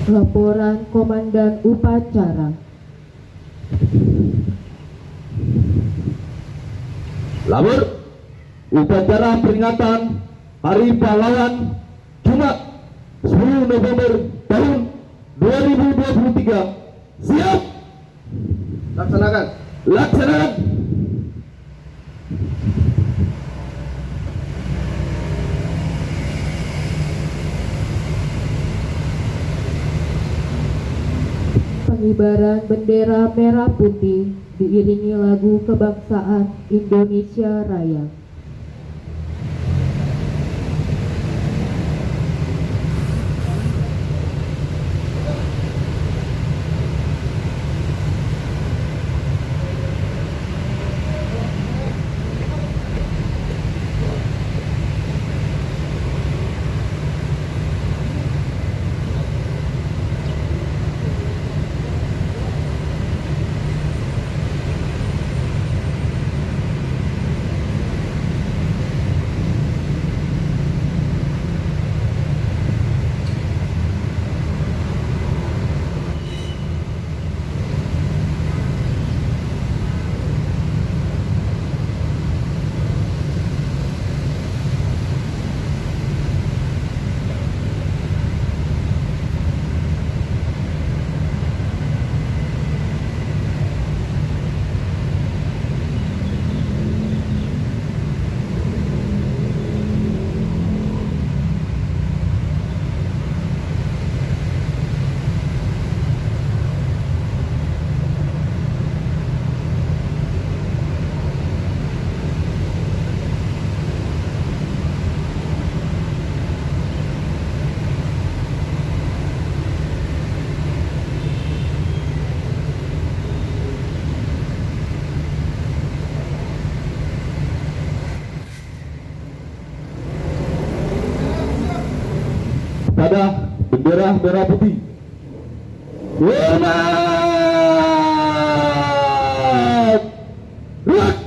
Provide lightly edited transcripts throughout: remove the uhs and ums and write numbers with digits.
Laporan Komandan Upacara. Labor upacara peringatan Hari Pahlawan Jumat 10 November tahun 2023. Siap. Laksanakan. Laksanakan. Pengibaran bendera merah putih diiringi lagu kebangsaan Indonesia Raya. Pada bendera merah putih. Hormat. Gerak.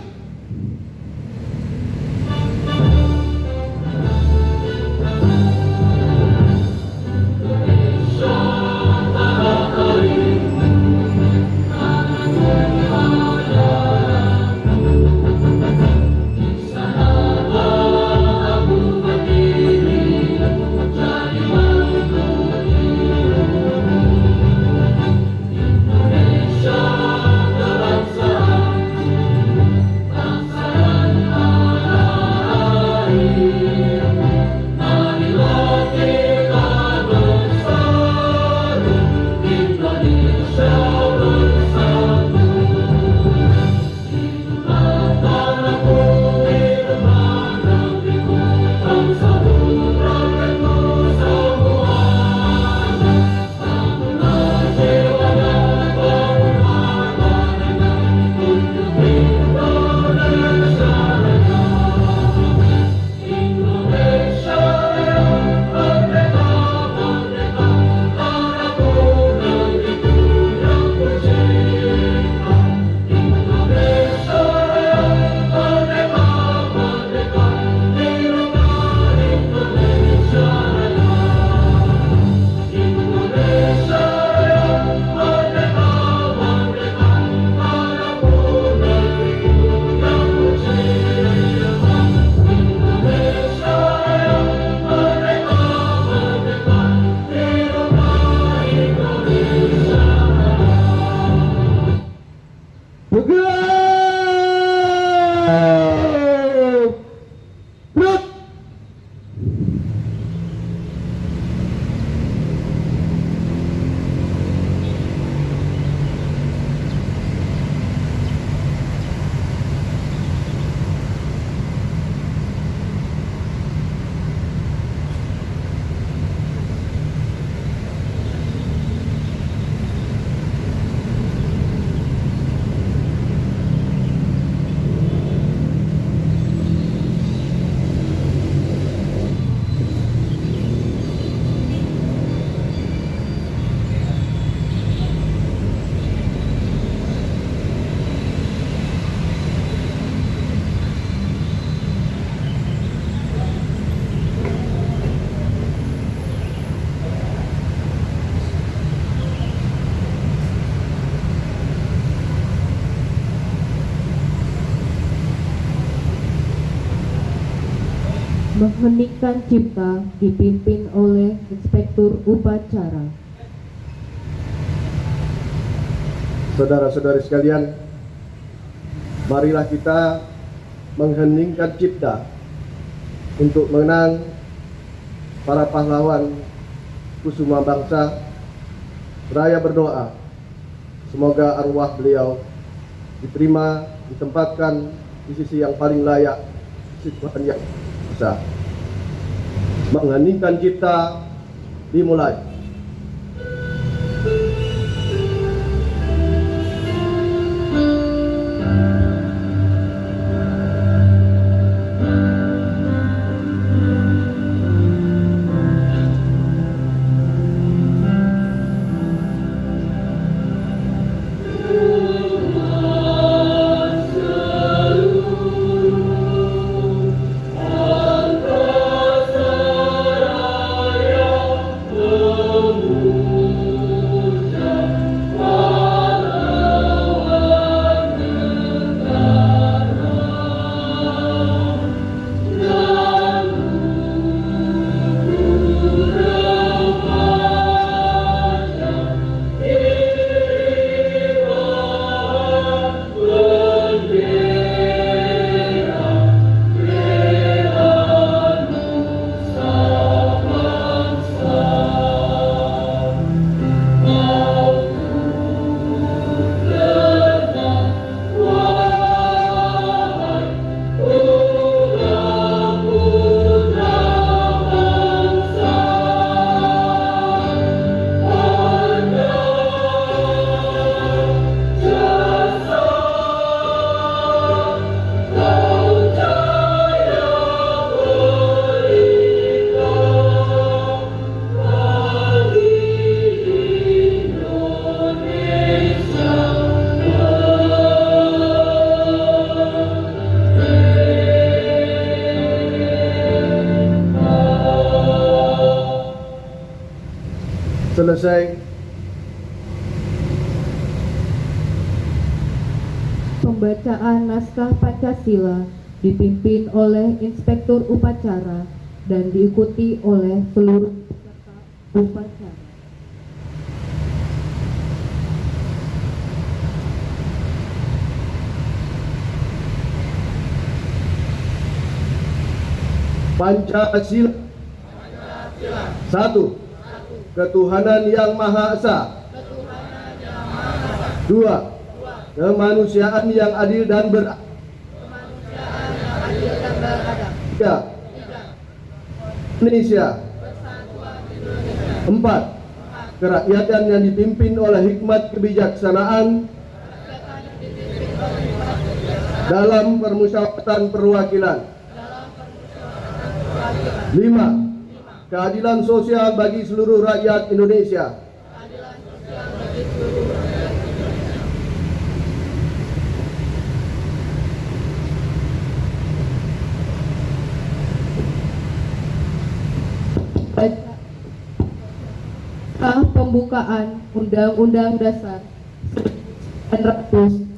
Mengheningkan cipta dipimpin oleh Inspektur Upacara. Saudara-saudari sekalian, marilah kita mengheningkan cipta untuk mengenang para pahlawan kusuma bangsa. Seraya berdoa semoga arwah beliau diterima, ditempatkan di sisi yang paling layak, di sisi Tuhan yang besar. Mengheningkan cipta dimulai. Selesai. Pembacaan naskah Pancasila dipimpin oleh Inspektur Upacara dan diikuti oleh seluruh peserta upacara. Pancasila. Satu, ketuhanan yang Maha Esa. Dua, kemanusiaan yang adil dan beradab. Tiga, Indonesia. Empat, kerakyatan yang dipimpin oleh hikmat kebijaksanaan dalam permusyawaratan perwakilan. Lima, keadilan sosial bagi seluruh rakyat Indonesia. Pembukaan Undang-Undang Dasar 1945.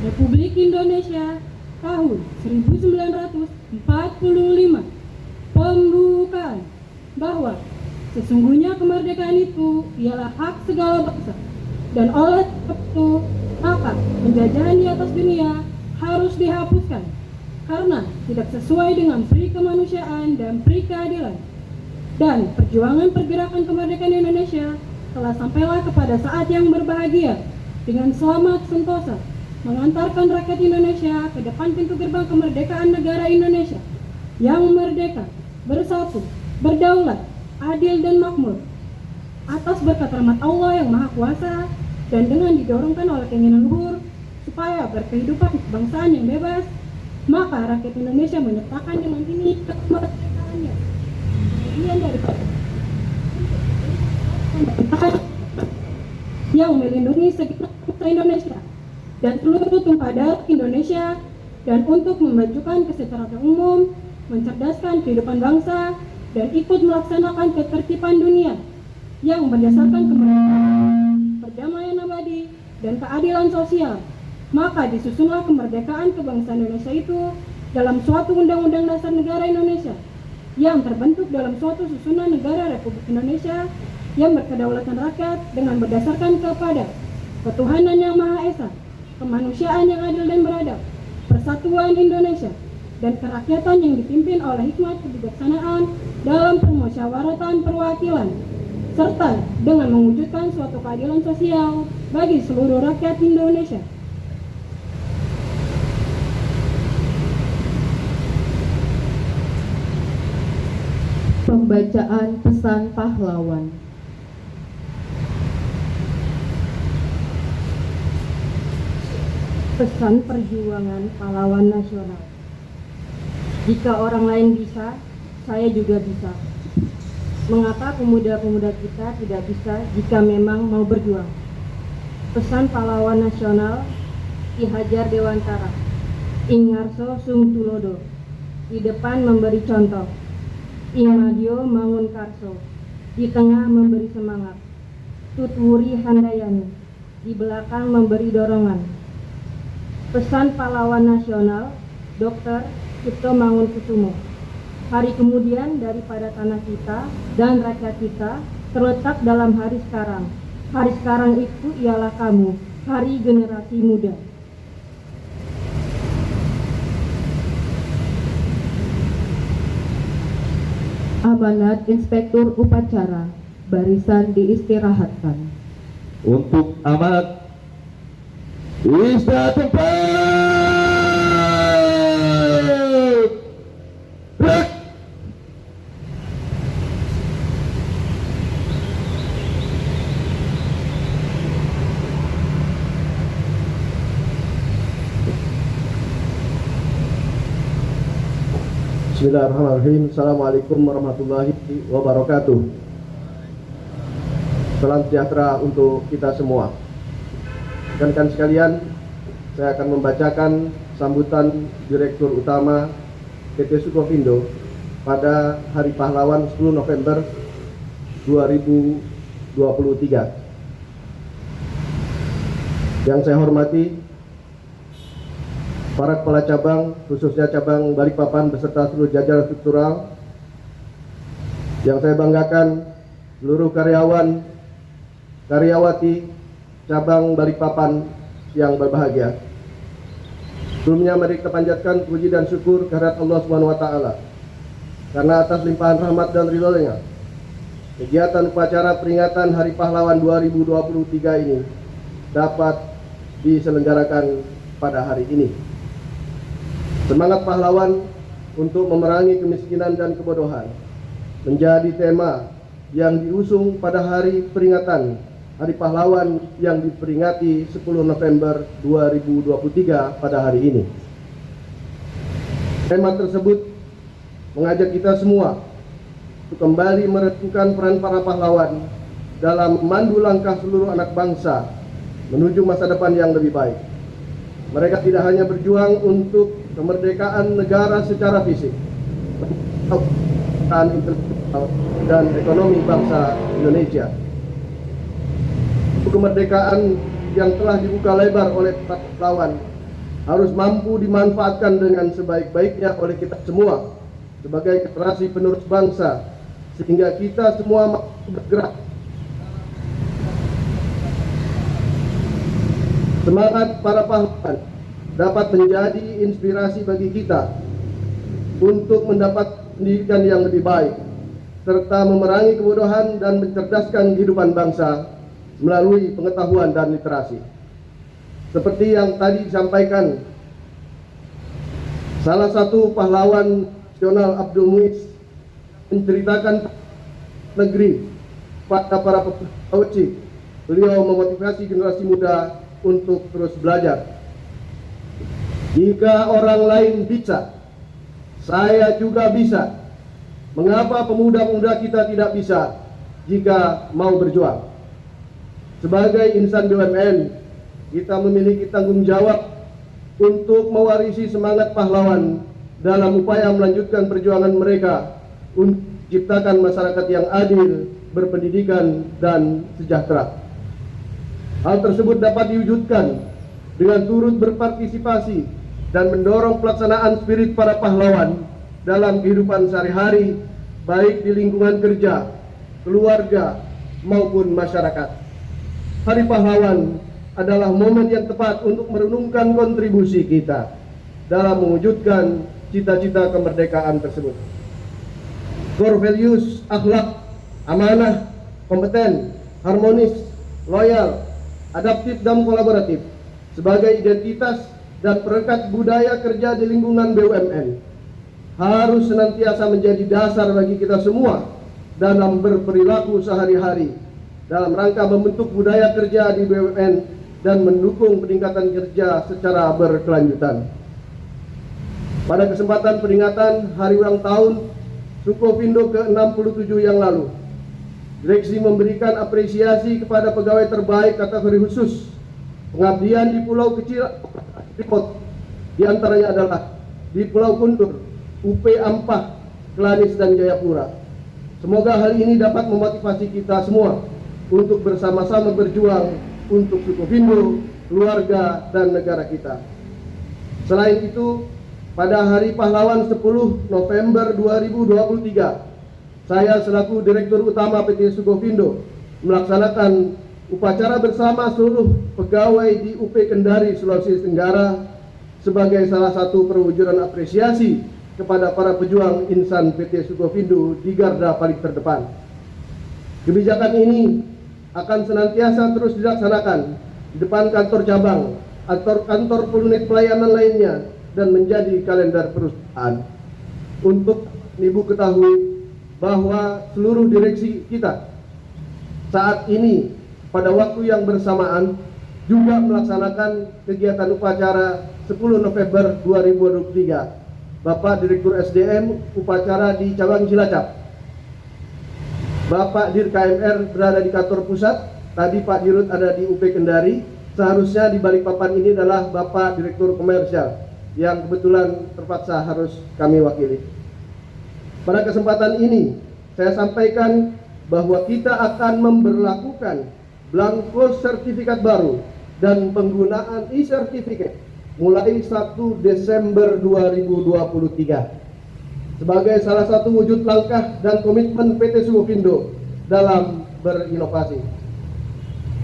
Republik Indonesia tahun 1945. Pembukaan bahwa sesungguhnya kemerdekaan itu ialah hak segala bangsa, dan oleh sebab itu maka penjajahan di atas dunia harus dihapuskan karena tidak sesuai dengan pri kemanusiaan dan pri keadilan. Dan perjuangan pergerakan kemerdekaan Indonesia telah sampailah kepada saat yang berbahagia dengan selamat sentosa mengantarkan rakyat Indonesia ke depan pintu gerbang kemerdekaan negara Indonesia yang merdeka, bersatu, berdaulat, adil dan makmur atas berkat rahmat Allah yang Maha Kuasa, dan dengan didorongkan oleh keinginan luhur supaya berkehidupan kebangsaan yang bebas, maka rakyat Indonesia menyatakan dengan ini kemerdekaannya. Kemudian daripada yang melindungi segenap bangsa Indonesia dan seluruh tumpah darah Indonesia, dan untuk memajukan kesejahteraan umum, mencerdaskan kehidupan bangsa, dan ikut melaksanakan ketertiban dunia yang berdasarkan kemerdekaan, perdamaian abadi, dan keadilan sosial, maka disusunlah kemerdekaan kebangsaan Indonesia itu dalam suatu Undang-Undang Dasar Negara Indonesia yang terbentuk dalam suatu susunan negara Republik Indonesia yang berkedaulatan rakyat dengan berdasarkan kepada ketuhanan yang Maha Esa, kemanusiaan yang adil dan beradab, persatuan Indonesia, dan kerakyatan yang dipimpin oleh hikmat kebijaksanaan dalam permusyawaratan perwakilan, serta dengan mewujudkan suatu keadilan sosial bagi seluruh rakyat Indonesia. Pembacaan pesan pahlawan. Pesan perjuangan pahlawan nasional. Jika orang lain bisa, saya juga bisa. Mengapa pemuda-pemuda kita tidak bisa jika memang mau berjuang? Pesan pahlawan nasional Ki Hajar Dewantara. Ing ngarso sung tulodo, di depan memberi contoh. Ing madyo mangun karso, di tengah memberi semangat. Tutwuri handayani, di belakang memberi dorongan. Pesan pahlawan nasional Dr. Cipto Mangunkusumo. Hari kemudian daripada tanah kita dan rakyat kita terletak dalam hari sekarang. Hari sekarang itu ialah kamu, hari generasi muda. Amanat Inspektur Upacara, barisan diistirahatkan. Untuk amanat istirahat tempat. Gerak. Bismillahirrahmanirrahim. Assalamualaikum warahmatullahi wabarakatuh. Salam sejahtera untuk kita semua. Rekan-rekan sekalian, saya akan membacakan sambutan Direktur Utama PT Sukovindo pada Hari Pahlawan 10 November 2023. Yang saya hormati para kepala cabang, khususnya cabang Balikpapan beserta seluruh jajaran struktural. Yang saya banggakan, seluruh karyawan, karyawati cabang Balikpapan yang berbahagia. Sebelumnya mari kita panjatkan puji dan syukur kehadirat Allah Subhanahu wa taala karena atas limpahan rahmat dan ridhonya kegiatan upacara peringatan Hari Pahlawan 2023 ini dapat diselenggarakan pada hari ini. Semangat pahlawan untuk memerangi kemiskinan dan kebodohan menjadi tema yang diusung pada hari peringatan Hari Pahlawan yang diperingati 10 November 2023 pada hari ini. Tema tersebut mengajak kita semua untuk kembali merenungkan peran para pahlawan dalam memandu langkah seluruh anak bangsa menuju masa depan yang lebih baik. Mereka tidak hanya berjuang untuk kemerdekaan negara secara fisik, intelektual dan ekonomi bangsa Indonesia. Kemerdekaan yang telah dibuka lebar oleh para pahlawan harus mampu dimanfaatkan dengan sebaik-baiknya oleh kita semua sebagai generasi penerus bangsa, sehingga kita semua mampu bergerak. Semangat para pahlawan dapat menjadi inspirasi bagi kita untuk mendapat pendidikan yang lebih baik, serta memerangi kebodohan dan mencerdaskan kehidupan bangsa melalui pengetahuan dan literasi. Seperti yang tadi disampaikan, salah satu pahlawan nasional Abdul Muiz menceritakan negeri pada para pemuda. Beliau memotivasi generasi muda untuk terus belajar. Jika orang lain bisa, saya juga bisa. Mengapa pemuda-pemuda kita tidak bisa jika mau berjuang? Sebagai insan BUMN, kita memiliki tanggung jawab untuk mewarisi semangat pahlawan dalam upaya melanjutkan perjuangan mereka untuk ciptakan masyarakat yang adil, berpendidikan, dan sejahtera. Hal tersebut dapat diwujudkan dengan turut berpartisipasi dan mendorong pelaksanaan spirit para pahlawan dalam kehidupan sehari-hari, baik di lingkungan kerja, keluarga, maupun masyarakat. Hari Pahlawan adalah momen yang tepat untuk merenungkan kontribusi kita dalam mewujudkan cita-cita kemerdekaan tersebut. Core values, akhlak, amanah, kompeten, harmonis, loyal, adaptif, dan kolaboratif sebagai identitas dan perekat budaya kerja di lingkungan BUMN harus senantiasa menjadi dasar bagi kita semua dalam berperilaku sehari-hari dalam rangka membentuk budaya kerja di BUMN dan mendukung peningkatan kerja secara berkelanjutan. Pada kesempatan peringatan hari ulang tahun Sukovindo ke-67 yang lalu, direksi memberikan apresiasi kepada pegawai terbaik kategori khusus pengabdian di Pulau Kecil Freeport. Di antaranya adalah di Pulau Kuntur, UP Ampah, Klanis, dan Jayapura. Semoga hal ini dapat memotivasi kita semua untuk bersama-sama berjuang untuk Sukovindo, keluarga, dan negara kita. Selain itu, pada Hari Pahlawan 10 November 2023, saya selaku Direktur Utama PT Sukovindo melaksanakan upacara bersama seluruh pegawai di UP Kendari, Sulawesi Tenggara sebagai salah satu perwujudan apresiasi kepada para pejuang insan PT Sukovindo di garda paling terdepan. Kebijakan ini akan senantiasa terus dilaksanakan di depan kantor cabang atau kantor unit pelayanan lainnya dan menjadi kalender perusahaan. Untuk Ibu ketahui bahwa seluruh direksi kita saat ini pada waktu yang bersamaan juga melaksanakan kegiatan upacara 10 November 2023. Bapak Direktur SDM upacara di cabang Cilacap, Bapak Dir KMR berada di kantor pusat, tadi Pak Dirut ada di UP Kendari. Seharusnya di Balikpapan ini adalah Bapak Direktur Komersial yang kebetulan terpaksa harus kami wakili. Pada kesempatan ini saya sampaikan bahwa kita akan memberlakukan blanko sertifikat baru dan penggunaan e-sertifikat mulai 1 Desember 2023 sebagai salah satu wujud langkah dan komitmen PT Sukovindo dalam berinovasi.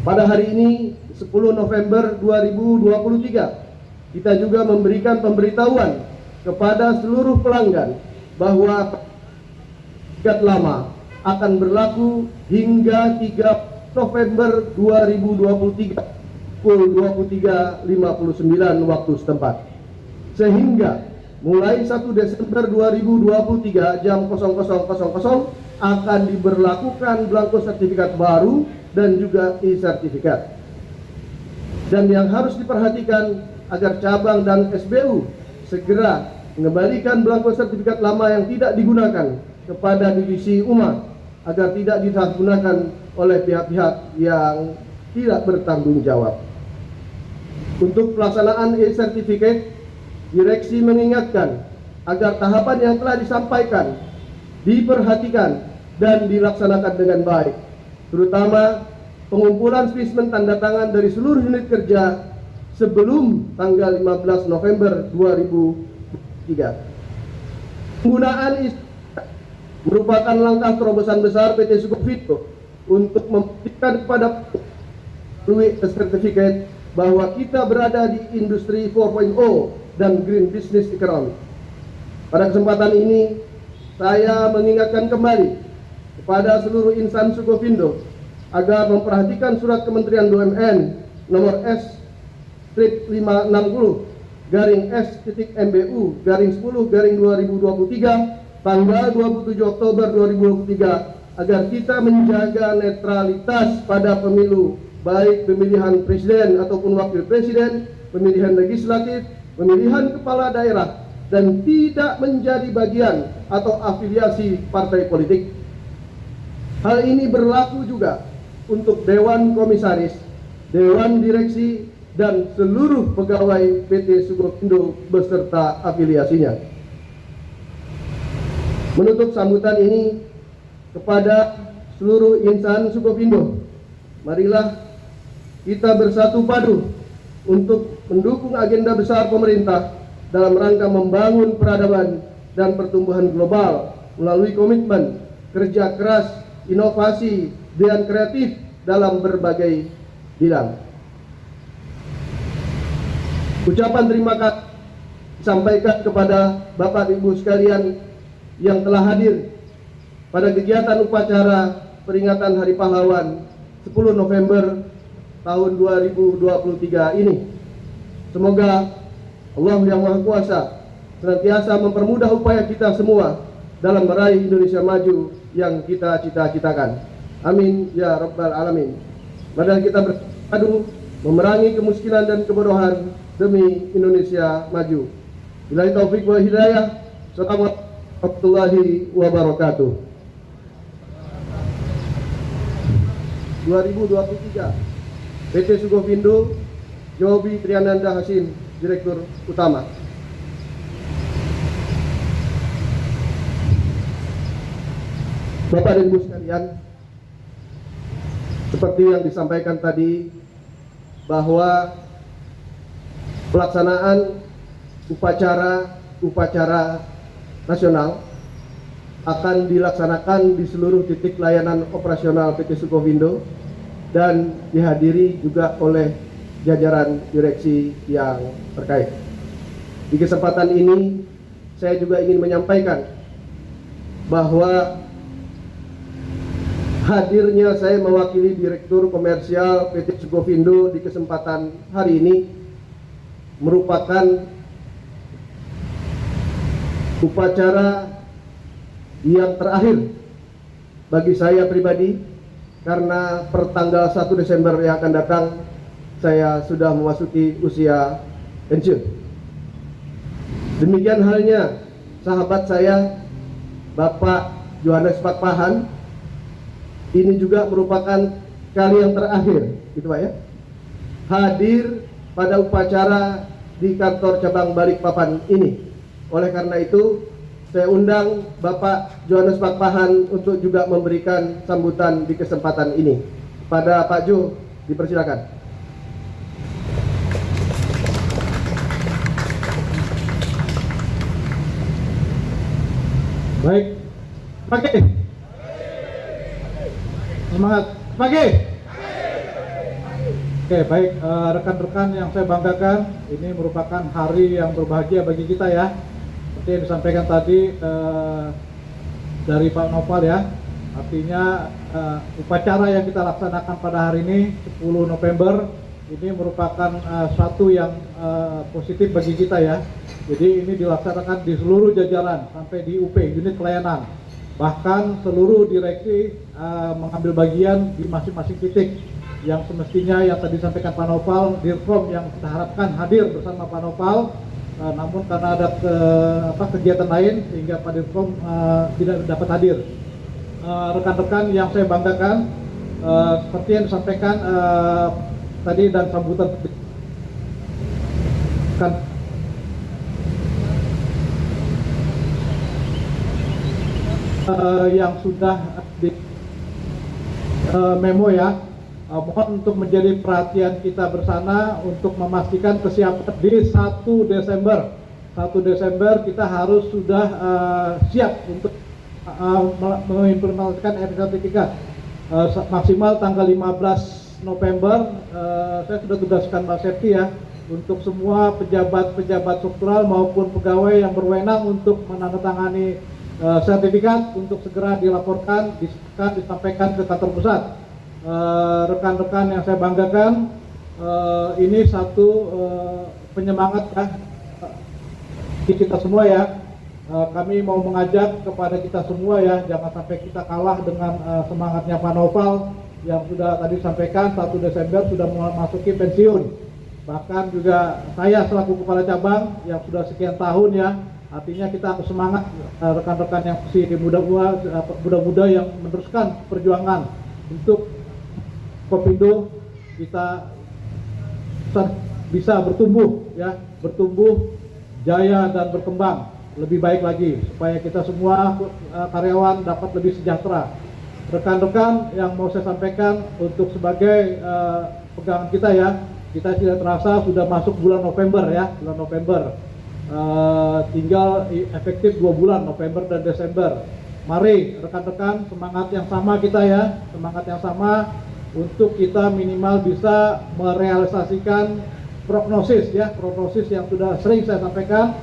Pada hari ini 10 November 2023 kita juga memberikan pemberitahuan kepada seluruh pelanggan bahwa sertifikat lama akan berlaku hingga 3 November 2023 pukul 23.59 waktu setempat. Sehingga mulai 1 Desember 2023 jam 00.00 akan diberlakukan blanko sertifikat baru dan juga e-sertifikat. Dan yang harus diperhatikan agar cabang dan SBU segera mengembalikan blanko sertifikat lama yang tidak digunakan kepada divisi umat agar tidak disalahgunakan oleh pihak-pihak yang tidak bertanggung jawab. Untuk pelaksanaan e-sertifikat, direksi mengingatkan agar tahapan yang telah disampaikan diperhatikan dan dilaksanakan dengan baik, terutama pengumpulan spesimen tanda tangan dari seluruh unit kerja sebelum tanggal 15 November 2023. Penggunaan merupakan langkah terobosan besar PT Sukovindo untuk membuktikan kepada sertifikat bahwa kita berada di industri 4.0 dan green business economy. Pada kesempatan ini, saya mengingatkan kembali kepada seluruh insan Sukovindo agar memperhatikan surat Kementerian BUMN nomor S/560-S.MBU/10/2023 tanggal 27 Oktober 2023 agar kita menjaga netralitas pada pemilu, baik pemilihan presiden ataupun wakil presiden, pemilihan legislatif, pemilihan kepala daerah, dan tidak menjadi bagian atau afiliasi partai politik. Hal ini berlaku juga untuk Dewan Komisaris, Dewan Direksi, dan seluruh pegawai PT Sukovindo beserta afiliasinya. Menutup sambutan ini, kepada seluruh insan Sukovindo, marilah kita bersatu padu untuk mendukung agenda besar pemerintah dalam rangka membangun peradaban dan pertumbuhan global melalui komitmen kerja keras, inovasi, dan kreatif dalam berbagai bidang. Ucapan terima kasih disampaikan kepada Bapak Ibu sekalian yang telah hadir pada kegiatan upacara peringatan Hari Pahlawan 10 November tahun 2023 ini. Semoga Allah yang Maha Kuasa senantiasa mempermudah upaya kita semua dalam meraih Indonesia maju yang kita cita-citakan. Amin ya rabbal alamin. Mari kita bersatu memerangi kemiskinan dan kebodohan demi Indonesia maju. Billahi taufik wal hidayah. Assalamualaikum warahmatullahi wabarakatuh. 2023 PT Sukovindo, Joby Triananda Hasim, Direktur Utama. Bapak dan Ibu sekalian, seperti yang disampaikan tadi, bahwa pelaksanaan upacara nasional akan dilaksanakan di seluruh titik layanan operasional PT Sukovindo dan dihadiri juga oleh jajaran direksi yang terkait. Di kesempatan ini saya juga ingin menyampaikan bahwa hadirnya saya mewakili Direktur Komersial PT Sukovindo di kesempatan hari ini merupakan upacara yang terakhir bagi saya pribadi, karena per tanggal 1 Desember yang akan datang saya sudah memasuki usia pensiun. Demikian halnya sahabat saya Bapak Johannes Pakpahan, ini juga merupakan kali yang terakhir, gitu Pak ya, hadir pada upacara di kantor cabang Balikpapan ini. Oleh karena itu, saya undang Bapak Johannes Pakpahan untuk juga memberikan sambutan di kesempatan ini. Pada Pak Jo, dipersilakan. Baik, pagi. Semangat, pagi. Oke, baik, rekan-rekan yang saya banggakan, ini merupakan hari yang berbahagia bagi kita ya. Seperti yang disampaikan tadi dari Pak Noval ya, artinya upacara yang kita laksanakan pada hari ini 10 November ini merupakan suatu yang positif bagi kita ya. Jadi ini dilaksanakan di seluruh jajaran sampai di UP, unit pelayanan. Bahkan seluruh direksi mengambil bagian di masing-masing titik yang semestinya yang tadi disampaikan Pak Noval, Dirkom yang kita harapkan hadir bersama Pak Noval, namun karena ada kegiatan lain sehingga Pak Dirkom tidak dapat hadir. Rekan-rekan yang saya banggakan, seperti yang disampaikan tadi dan sambutan kan yang sudah di memo ya, mohon untuk menjadi perhatian kita bersama untuk memastikan kesiapan di 1 Desember. 1 Desember kita harus sudah siap untuk mengimplementasikan sertifikat maksimal tanggal 15 November. Saya sudah tugaskan Mbak Septi ya untuk semua pejabat-pejabat struktural maupun pegawai yang berwenang untuk menandatangani sertifikat untuk segera dilaporkan, disampaikan ke kantor pusat. Rekan-rekan yang saya banggakan, ini satu penyemangat ya kita semua ya. Kami mau mengajak kepada kita semua ya, jangan sampai kita kalah dengan semangatnya Pak Noval yang sudah tadi sampaikan 1 Desember sudah memasuki pensiun. Bahkan juga saya selaku kepala cabang yang sudah sekian tahun ya, artinya kita harus semangat rekan-rekan yang masih muda-muda yang meneruskan perjuangan untuk Sukovindo kita bisa bertumbuh ya, bertumbuh jaya dan berkembang. lebih baik lagi supaya kita semua karyawan dapat lebih sejahtera. Rekan-rekan yang mau saya sampaikan untuk sebagai pegangan kita ya, kita tidak terasa sudah masuk bulan November ya, bulan November. Tinggal efektif 2 bulan, November dan Desember. Mari rekan-rekan, semangat yang sama kita ya, semangat yang sama untuk kita minimal bisa merealisasikan prognosis ya, prognosis yang sudah sering saya sampaikan,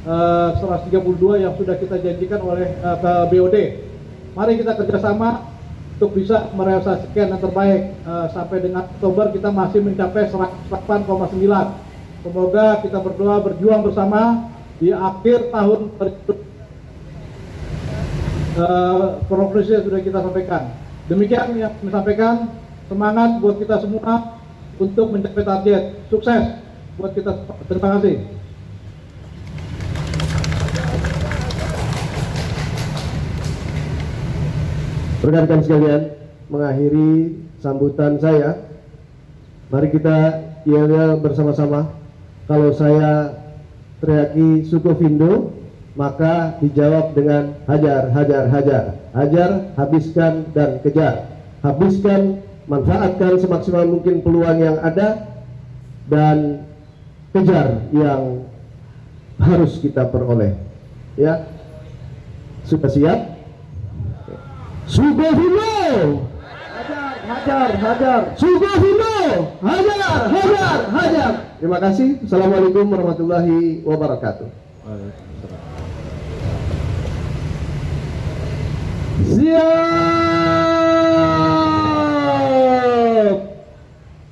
132 yang sudah kita janjikan oleh ke BOD. Mari kita kerjasama untuk bisa merealisasikan yang terbaik. Sampai dengan Oktober kita masih mencapai 108,9. Semoga kita berdoa berjuang bersama di akhir tahun prognosis yang sudah kita sampaikan. Demikian yang kami sampaikan. Semangat buat kita semua untuk mencapai target. Sukses buat kita. Terima kasih. Rekan-rekan sekalian, mengakhiri sambutan saya, mari kita yel-yel bersama-sama. Kalau saya teriaki Sukovindo, maka dijawab dengan hajar, hajar, hajar. Hajar, habiskan dan kejar. Habiskan, manfaatkan semaksimal mungkin peluang yang ada, dan kejar yang harus kita peroleh. Ya, sudah siap? Sukovindo! Hajar, hajar. Sukovindo! Hajar, hajar, hajar. Terima kasih. Assalamualaikum warahmatullahi wabarakatuh. Siap.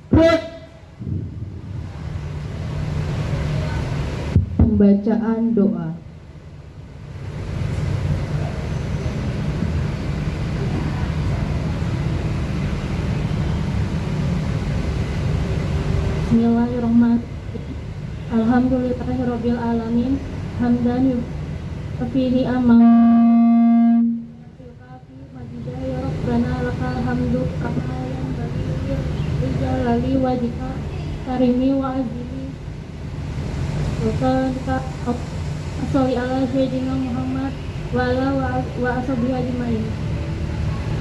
Break. Pembacaan doa. Bismillahirrahmanirrahim. Alhamdulillahirabbil alamin. Hamdan yukafi amam. Yukafi majidah ya Rabbana lakal hamdu kama yanbaghi li jalali wajhika karimi wa azimi. Wa sholli ala sayyidina Muhammad wa ala wa ashabihi ajmain.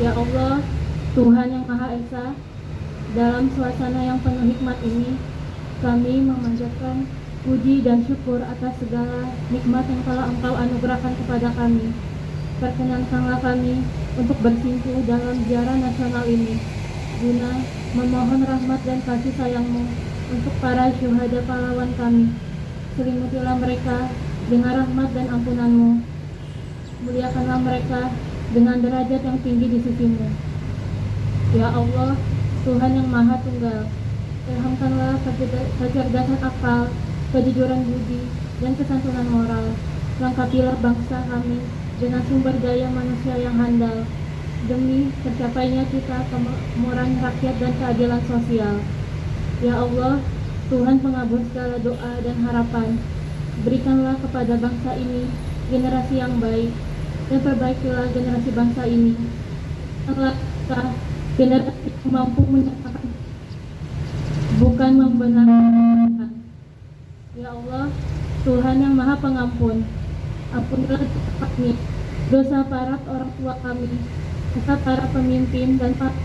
Ya Allah, Tuhan yang Maha Esa, dalam suasana yang penuh hikmat ini, kami memanjatkan puji dan syukur atas segala nikmat yang telah Engkau anugerahkan kepada kami. Perkenankanlah kami untuk bersimpuh dalam ziarah nasional ini, guna memohon rahmat dan kasih sayang-Mu untuk para syuhada pahlawan kami. Selimutilah mereka dengan rahmat dan ampunan-Mu. Muliakanlah mereka dengan derajat yang tinggi di sisi-Mu. Ya Allah, Tuhan yang Maha Tunggal, ilhamkanlah kecerdasan akal, kejujuran budi, dan kesantunan moral. Lengkapilah bangsa kami dengan sumber daya manusia yang handal, demi tercapainya cita kemakmuran rakyat dan keadilan sosial. Ya Allah, Tuhan pengabul segala doa dan harapan, berikanlah kepada bangsa ini generasi yang baik, dan perbaikilah generasi bangsa ini. Engkau generasi yang mampu menyatakan, bukan membenarkan. Ya Allah, Tuhan yang Maha Pengampun, ampunilah kami, dosa para orang tua kami, serta para pemimpin dan para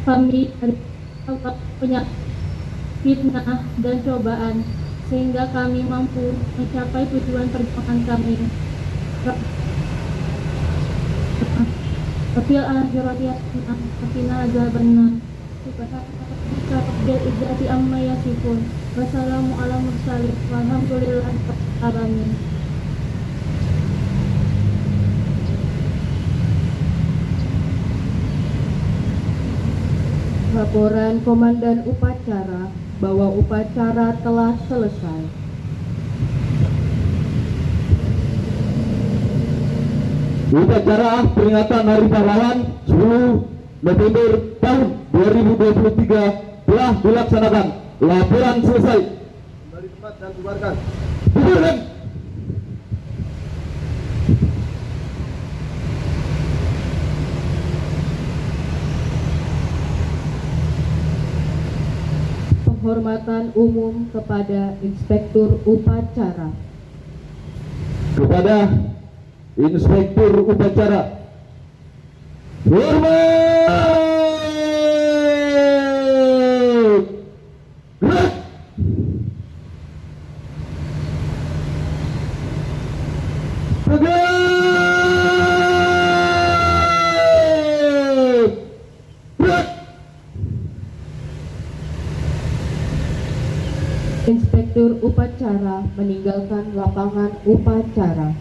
kami dari penyakit, fitnah dan cobaan, sehingga kami mampu mencapai tujuan perjuangan kami. Wafil akhirati hasana azabannar. Subhanaka rabbil izzati amma yasifun. Wassalamu ala mursalin walhamdulillahi rabbil alamin. Laporan Komandan Upacara bahwa upacara telah selesai. Upacara peringatan Hari Pahlawan 10 November tahun 2023 telah dilaksanakan. Laporan selesai. Kembali tempat dan bubarkan. Bubarkan. Penghormatan umum kepada Inspektur Upacara. kepada Inspektur Upacara. Hormat! Gerak! Tegak! Gerak! Inspektur Upacara meninggalkan lapangan upacara.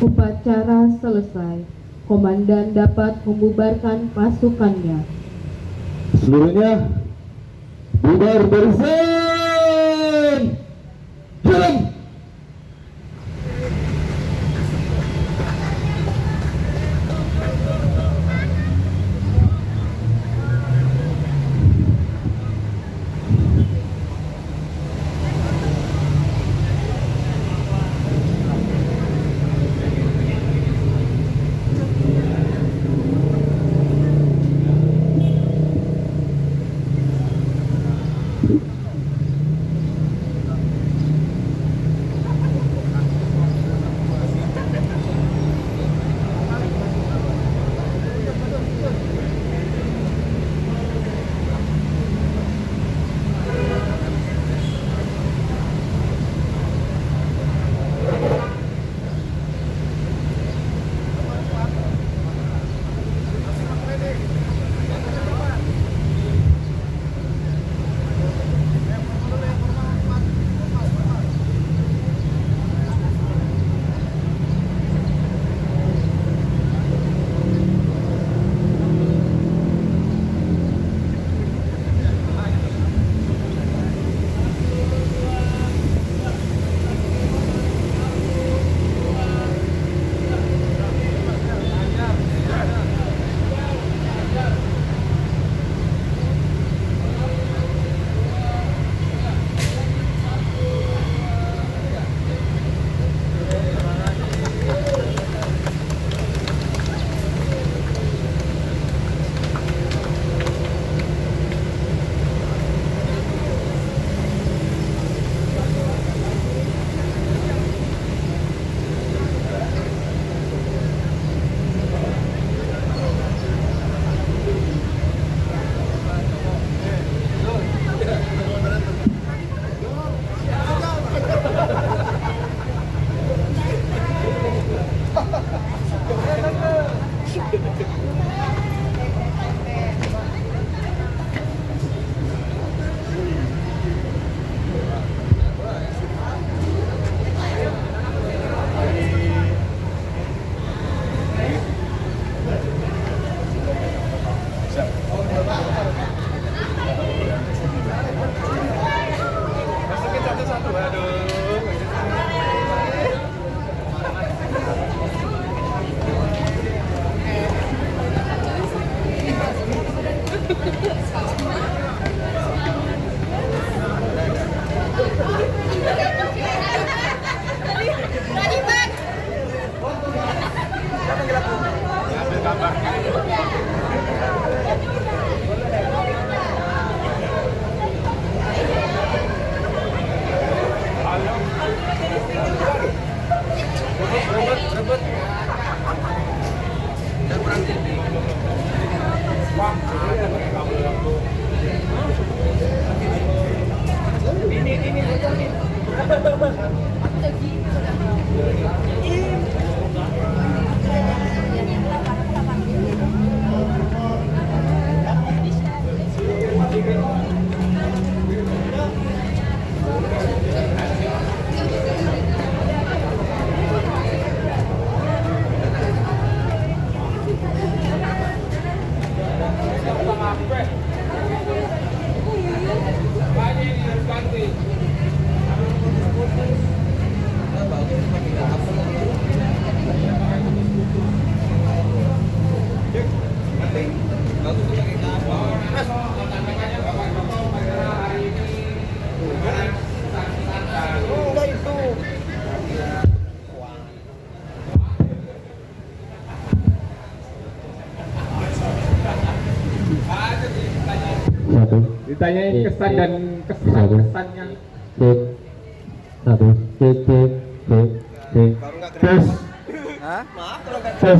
Upacara selesai. Komandan dapat membubarkan pasukannya. Seluruhnya bubar barisan. Jalan. Wah, ada kabel lampu. Ditanyain kesan dan kesannya. Cek. Satu. Cek. Cek. Cek. Cek. Tes. Tes.